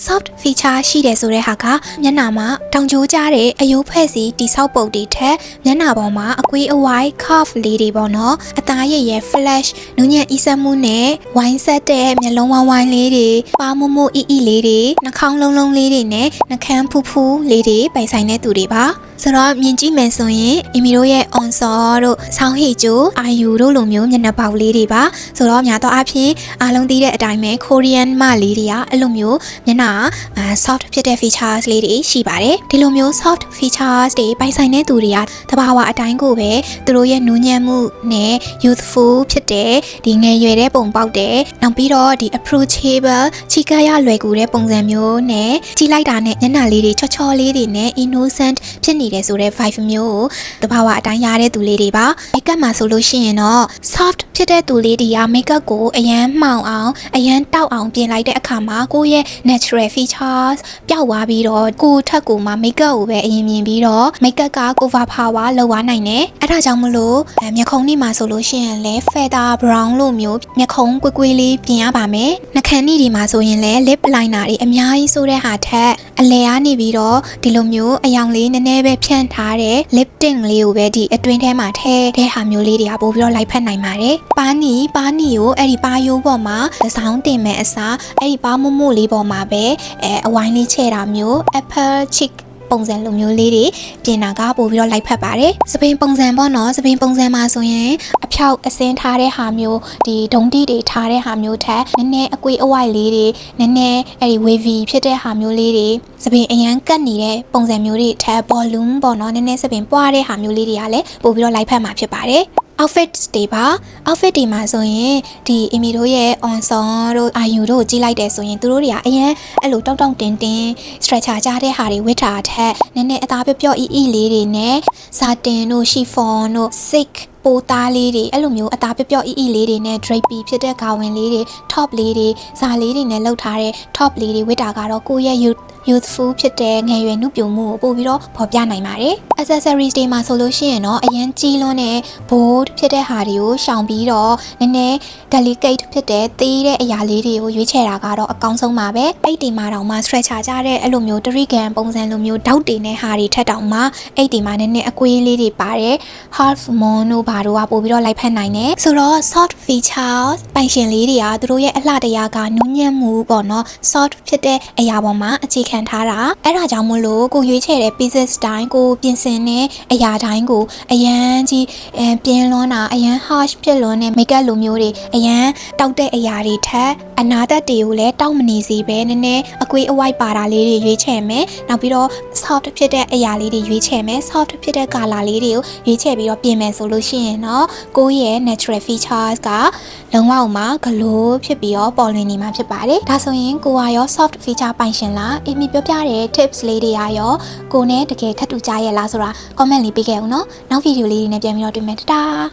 soft feature ရှိတယ်ဆိုတဲ့ဟာကမျက်နှာမှာတောင်ကျိုးကြတဲ့အယိုးဖွဲ့စီတိဆောက်ပုံတွေထက်မျက်နှာပေါ်မှာအကွေးအဝိုင်း curve လေးတွေပေါ့နော်အသားရည်ရဲ့ flash နူးညံ့အီဆက်မှုနဲ့ဝိုင်းဆက်တဲ့မျက်လုံးဝိုင်းလေးတွေပါမမို့အီလေးတွေနှာခေါင်းလုံးလေးတွေနဲ့နှာခမ်းဖူးဖူးလေးတွေပိုင်ဆိုင်တဲ့သူတွေပါဆိုတော့မြင်ကြည့်မယ်ဆိုရင်အီမီတို့ရဲ့ onsaw တို့ဆောင်းဟီကျိုအာယူတို့လိုမျိုးမျက်နှာပေါက်လေးတွေပါဆိုတော့များသောအားဖြင့်အားလုံးသိတဲ့အတိုင်းပဲ Korean မလေးတွေကအဲ့လိုမျိုးမျက်နှာsoft ဖြစ်တဲ့ features လေးတွေရှိပါတယ်ဒီလိုမျိုး soft features တွေပိုင်ဆိုင်တဲ့သူတွေကတဘာဝအတိုင်းကိုပဲသူတို့ရဲ့နူးညံ့မှုနဲ့ youthful ဖြစ်တဲ့ဒီငယ်ရွယ်တဲ့ပုံပေါက်တယ်နောက်ပြီးတော့ဒီ approachable ချီကပ်ရလွယ်ကူတဲ့ပုံစံမျိုးနဲ့ကြည့်လိုက်တာနဲ့မျက်နှာလေးတွေချောလေးတွေနဲ့ innocent ဖြစ်နေတယ်ဆိုတဲ့ vibe မျိုးကိုတဘာဝအတိုင်းရတဲ့သူလေးတွေပါ makeup မှာဆိုလို့ရှိရင်တော့ soft ဖြစ်တဲ့သူလေးတွေက makeup ကိုအရန်မှောင်အောင်အရန်တောက်အောင်ပြင်လိုက်တဲ့အခါမှာကိုယ့်ရဲ့ natural features ပျောက်သွားပြီးတော့ကိုယ်ထက်ကိုမှ makeup ကိုပဲအရင်မြင်ပြီးတော့ makeup က cover power လောက်သွားနိုင်တယ်အဲ့ဒါကြောင့်မလို့မျက်ခုံးนี่မှာဆိုလို့ရှိရင်လည်း feather brown လို့မျိုးမျက်ခုံးကွေးလေးပြင်ရပါမယ်နှာခမ်းนี่ဒီမှာဆိုရင်လည်း lip liner တွေအများကြီးဆိုတဲ့ဟာထက်အလဲကနေပြီးတော့ဒီလိုမျိုးအယောင်လေးနည်းနည်းပဲဖြန့်ထားတဲ့ lip tint လေးကိုပဲဒီအတွင်းထဲမှာထည့်တဲ့ဟာမျိုးလေးတွေကပို့ပြီးတော့လိုက်ဖက်နိုင်ပါတယ်ပါနီကိုအဲ့ဒီပါယိုးပေါ်မှာသစောင်းတင်မဲ့အစားအဲ့ဒီပါမို့လေးပေါ်မှာပဲအဝိုင်းလေးချဲ့တာမျိုး apple cheekပုံစံလိုမျိုးလေးတွေပြင်တာကပို့ပြီးတော့လိုက်ဖက်ပါတယ်စပင်ပုံစံပေါ့နော်စပင်ပုံစံမှာဆိုရင်အဖြောက်အစင်းထားတဲ့ဟာမျိုးဒီဒုံတိတွေထားတဲ့ဟာမျိုးထက်နည်းနည်းအကွေးအဝိုက်လေးတွေနည်းနည်းအဲ့ဒီ wavy ဖြစ်တဲ့ဟာမျိုးလေးတွေစပင်အရန်ကတ်နေတဲ့ပုံစံမျိုးတွေထက် volume ပေါ့နော်နည်းနည်းစပင်ပွားတဲ့ဟာမျိုးလေးတွေကလည်းပို့ပြီးတော့လိုက်ဖက်မှာဖြစ်ပါတယ်outfit တွေပါ outfit တွေမှာဆိုရင်ဒီအီမီတို့ရဲ့ onsaw တို့အာယူတို့ကိုကြည့်လိုက်တယ်ဆိုရင်သူတို့တွေကအရင်အဲ့လိုတောက်တင်း stretcher ကြတဲ့ဟာတွေဝတ်တာထက်နည်းနည်းအသားပျော့အီလေးတွေနဲ့ satin တို့ chiffon တို့ silkပိုသားလေးတွေအဲ့လိုမျိုးအသားပျော့အီလေးတွေနဲ့ drapey ဖြစ်တဲ့ဂါဝင်လေးတွေ top လေးတွေဇာလေးတွေနဲ့လှုပ်ထားတဲ့ top လေးတွေဝတ်တာကတော့ကိုယ့်ရဲ့ youthful ဖြစ်တဲ့ငယ်ရွယ်နှုတ်ပြမှုကိုပို့ပြီးတော့ဖော်ပြနိုင်ပါတယ် accessories တွေမှာဆိုလို့ရှိရင်တော့အရင်ကြီးလွန်းတဲ့ bold ဖြစ်တဲ့ဟာတွေကိုရှောင်ပြီးတော့နည်းနည်း delicate ဖြစ်တဲ့သေးတဲ့အရာလေးတွေကိုရွေးချယ်တာကတော့အကောင်းဆုံးပါပဲအဲ့ဒီမှာတောင်မှ stretcher ကြတဲ့အဲ့လိုမျိုးတရိကန်ပုံစံလိုမျိုးတောက်တင်တဲ့ဟာတွေထက်တောင်မှအဲ့ဒီမှာနည်းနည်းအကွေးလေးတွေပါတယ် half moon တို့ဘာတို့ကပို့ပြီးတော့လိုက်ဖက်နိုင်တယ်ဆိုတော့ soft features ပိုင်ရှင်လေးတွေကသူတို့ရဲ့အလှတရားကနူးညံ့မှုပေါ့နော် soft ဖြစ်တဲ့အရာပေါ်မှာအခြေခံထားတာအဲ့ဒါကြောင့်မို့လို့ကိုရွေးချယ်တဲ့ pieces တိုင်းကိုပြင်ဆင်တဲ့အရာတိုင်းကိုအရန်ကြီးပြင်းလွန်းတာအရန် harsh ဖြစ်လွန်းတဲ့ makeup လိုမျိုးတွေအရန်တောက်တဲ့အရာတွေထက်အနာသက်တွေကိုလည်းတောက်မနေစေပဲနည်းနည်းအကွေးအဝိုက်ပါတာလေးတွေရွေးချယ်မယ်နောက်ပြီးတော့ soft ဖြစ်တဲ့အရာလေးတွေရွေးချယ်မယ် soft ဖြစ်တဲ့ color လေးတွေကိုရွေးချယ်ပြီးတော့ပြင်မယ်ဆိုလို့ရှိရင်တော့ကိုယ့်ရဲ့ natural features ကလုံးဝမှ glow ဖြစ်ပြီးတော့ပေါ်လွင်နေမှာဖြစ်ပါတယ်ဒါဆိုရင်ကိုကရော soft feature ပိုင်ရှင်လားအမီပြောပြတဲ့ tips လေးတွေကရောကိုနဲ့တကယ်ထပ်တူကြရဲ့လားဆိုတာ comment လေးပေးခဲ့အောင်နော်နောက်ဗီဒီယိုလေးတွေနဲ့ပြန်ပြီးတော့တွေ့မယ်တတား